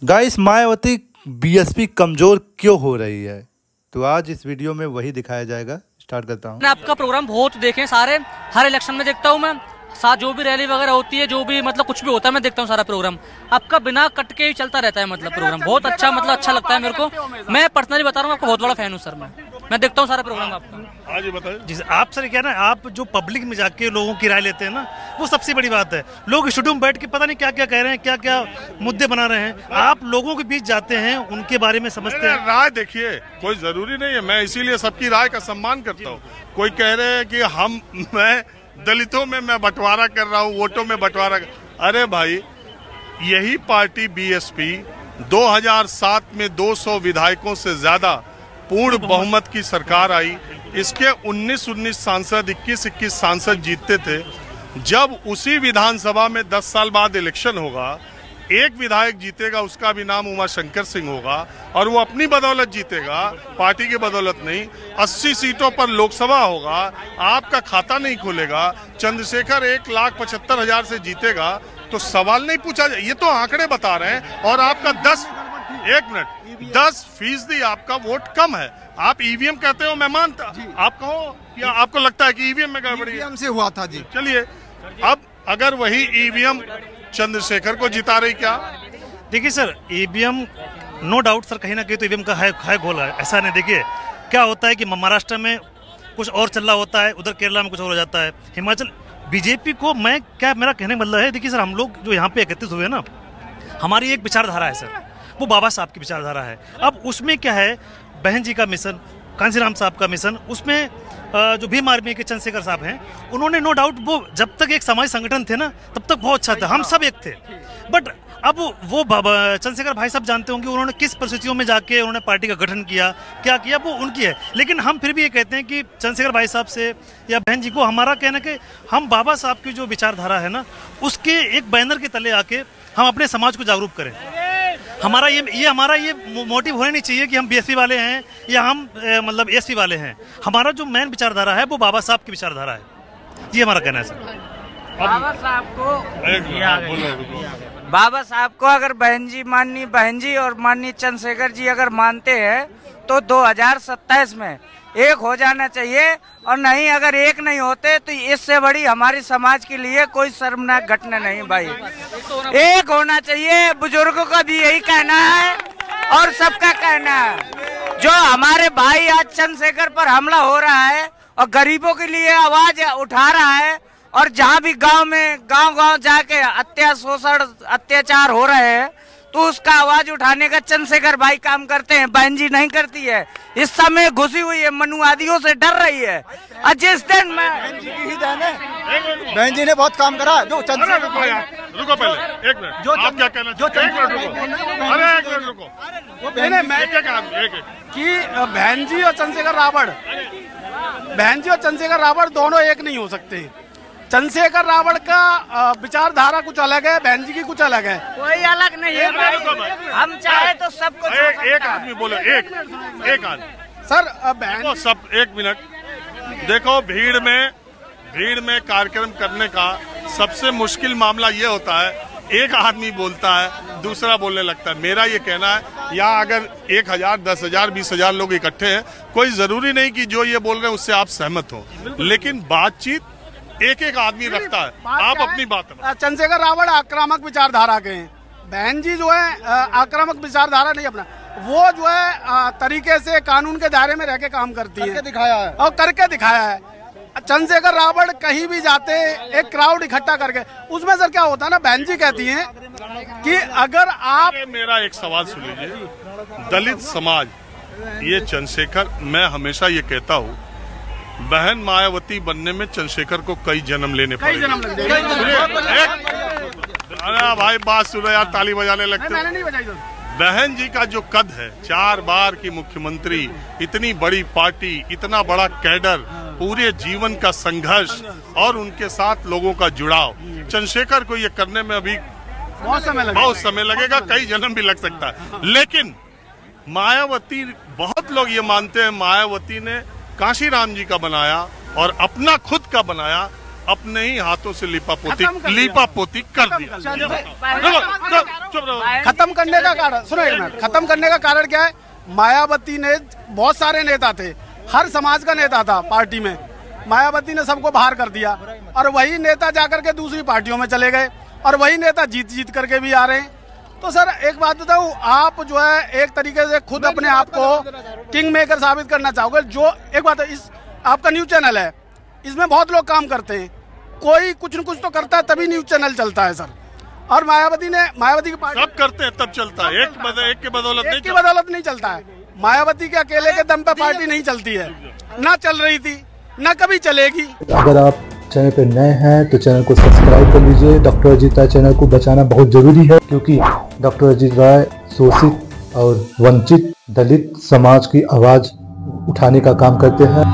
Guys, Mayawati BSP कमजोर क्यों हो रही है, तो आज इस वीडियो में वही दिखाया जाएगा। स्टार्ट करता हूँ। आपका प्रोग्राम बहुत देखे सारे, हर इलेक्शन में देखता हूँ मैं, साथ जो भी रैली वगैरह होती है, जो भी मतलब कुछ भी होता है मैं देखता हूँ सारा प्रोग्राम आपका बिना कट के ही चलता रहता है। मतलब प्रोग्राम बहुत अच्छा, मतलब अच्छा लगता है मेरे को। मैं पर्सनली बता रहा हूँ, आपका बहुत बड़ा फैन हूँ सर। मैं देखता हूँ सारा प्रोग्राम आपका। आज बताइए जी आप सर, क्या ना आप जो पब्लिक में जाके लोगों की राय लेते हैं ना, वो सबसे बड़ी बात है। लोग स्टूडियो में बैठ के पता नहीं क्या क्या कह रहे हैं, क्या क्या मुद्दे बना रहे हैं। आप लोगों के बीच जाते हैं, उनके बारे में समझते हैं। राय देखिए, कोई जरूरी नहीं है, मैं इसीलिए सबकी राय का सम्मान करता हूँ। कोई कह रहे हैं कि मैं दलितों में मैं बंटवारा कर रहा हूँ, वोटों में बंटवारा अरे भाई, यही पार्टी बीएसपी 2007 में 200 विधायकों से ज्यादा पूर्ण बहुमत की सरकार आई। इसके 19 सांसद, 21 सांसद जीतते थे। जब उसी विधानसभा में 10 साल बाद इलेक्शन होगा, एक विधायक जीतेगा, उसका भी नाम उमाशंकर सिंह होगा, और वो अपनी बदौलत जीतेगा, पार्टी की बदौलत नहीं। 80 सीटों पर लोकसभा होगा, आपका खाता नहीं खुलेगा। चंद्रशेखर 1,75,000 से जीतेगा, तो सवाल नहीं पूछा जाए। ये तो आंकड़े बता रहे हैं। और आपका 10% आपका वोट कम है। आप ईवीएम कहते हो, मैं मानता, आप कहो या आपको लगता है कि ईवीएम में गड़बड़ी है? ईवीएम से हुआ था जी। चलिए, अब अगर वही ईवीएम चंद्रशेखर को जिता रही, क्या? देखिए sir, EVM no doubt sir, कहीं ना कहीं तो ईवीएम का है घोल है, ऐसा नहीं। देखिए क्या होता है कि महाराष्ट्र में कुछ और चल रहा होता है, उधर केरला में कुछ और हो जाता है। हिमाचल बीजेपी को मैं क्या, मेरा कहने का मतलब है, देखिए सर, हम लोग जो यहाँ पे एकत्रित हुए ना, हमारी एक विचारधारा है सर, वो बाबा साहब की विचारधारा है। अब उसमें क्या है, बहन जी का मिशन, कांसीराम साहब का मिशन, उसमें जो भीम आर्मी के चंद्रशेखर साहब हैं, उन्होंने नो डाउट, वो जब तक एक सामाजिक संगठन थे ना, तब तक बहुत अच्छा था, हम सब एक थे। बट अब वो चंद्रशेखर भाई साहब जानते होंगे उन्होंने किस परिस्थितियों में जाके उन्होंने पार्टी का गठन किया, क्या किया, वो उनकी है। लेकिन हम फिर भी ये कहते हैं कि चंद्रशेखर भाई साहब से या बहन जी को हमारा कहना कि हम बाबा साहब की जो विचारधारा है ना, उसके एक बैनर के तले आके हम अपने समाज को जागरूक करें। हमारा ये मोटिव होना नहीं चाहिए कि हम बीएसपी वाले हैं या हम मतलब एसपी वाले हैं। हमारा जो मेन विचारधारा है वो बाबा साहब की विचारधारा है, ये हमारा कहना है सर। बाबा साहब को अगर माननीय बहन जी और माननीय चंद्रशेखर जी अगर मानते हैं, तो 2027 में एक हो जाना चाहिए। और नहीं, अगर एक नहीं होते तो इससे बड़ी हमारी समाज के लिए कोई शर्मनाक घटना नहीं भाई। एक होना चाहिए, बुजुर्गों का भी यही कहना है और सबका कहना है। जो हमारे भाई आज चंद्रशेखर पर हमला हो रहा है और गरीबों के लिए आवाज उठा रहा है, और जहाँ भी गांव जाके अत्याचार हो रहे हैं, तो उसका आवाज उठाने का चंद्रशेखर भाई काम करते हैं, बहन जी नहीं करती है। इस समय घुसी हुई है, मनुवादियों से डर रही है। और जिस दिन बहन जी ने बहुत काम करा। जो चंद्रशेखर, रुको पहले, एक मिनट, जो आप क्या कहना चाहते हैं? अरे एक मिनट रुको, मैं क्या कह कि बहन जी और चंद्रशेखर रावण दोनों एक नहीं हो सकते। चंद्रशेखर रावण का विचारधारा कुछ अलग है, बहन जी की कुछ अलग है। कोई अलग नहीं है भाई। हम चाहे तो सबको एक आदमी बोलो, एक आदमी सर, बहन सब, एक मिनट देखो। भीड़ में कार्यक्रम करने का सबसे मुश्किल मामला ये होता है, एक आदमी बोलता है, दूसरा बोलने लगता है। मेरा ये कहना है, यहाँ अगर 1,000, 10,000, 20,000 लोग इकट्ठे हैं, कोई जरूरी नहीं कि जो ये बोल रहे हैं उससे आप सहमत हो, लेकिन बातचीत एक आदमी रखता है। आप अपनी बात है। चंद्रशेखर रावण आक्रामक विचारधारा के हैं, बहन जी जो है आक्रामक विचारधारा नहीं अपना, वो जो है तरीके से कानून के दायरे में रह के काम करती है, करके दिखाया है। चंद्रशेखर रावण कहीं भी जाते, एक क्राउड इकट्ठा करके, उसमें सर क्या होता है ना, बहन जी कहती हैं कि अगर आप, मेरा एक सवाल सुन लीजिए, दलित समाज, ये चंद्रशेखर, मैं हमेशा ये कहता हूँ, बहन मायावती बनने में चंद्रशेखर को कई जन्म लेने पड़े। अरे भाई बात सुनो यार, ताली बजाने लगते हो। बहन जी का जो कद है, 4 बार की मुख्यमंत्री, इतनी बड़ी पार्टी, इतना बड़ा कैडर, पूरे जीवन का संघर्ष और उनके साथ लोगों का जुड़ाव, चंद्रशेखर को ये करने में अभी बहुत समय लगेगा, कई जन्म भी लग सकता है। लेकिन मायावती, बहुत लोग ये मानते हैं मायावती ने कांशीराम जी का बनाया और अपना खुद का बनाया, अपने ही हाथों से खत्म कर दिया। लीपापोती कर दिया। खत्म करने का कारण सुनो एक मिनट, खत्म करने का कारण क्या है? मायावती ने, बहुत सारे नेता थे, हर समाज का नेता था पार्टी में, मायावती ने सबको बाहर कर दिया और वही नेता जाकर के दूसरी पार्टियों में चले गए और वही नेता जीत करके भी आ रहे हैं। तो सर एक बात बताऊं, आप जो है एक तरीके से खुद अपने आप को किंग मेकर साबित करना चाहोगे। जो एक बात है, इस आपका न्यूज चैनल है, इसमें बहुत लोग काम करते हैं, कोई कुछ न कुछ तो करता है तभी न्यूज चैनल चलता है सर। और मायावती की पार्टी सब करते हैं तब चलता है, एक के बदौलत नहीं चलता है। मायावती के अकेले के दम पे पार्टी नहीं चलती है, ना चल रही थी, ना कभी चलेगी। अगर आप चैनल पर नए हैं तो चैनल को सब्सक्राइब कर लीजिए। डॉक्टर अजीत राय चैनल को बचाना बहुत जरूरी है, क्योंकि डॉक्टर अजीत राय शोषित और वंचित दलित समाज की आवाज उठाने का काम करते हैं।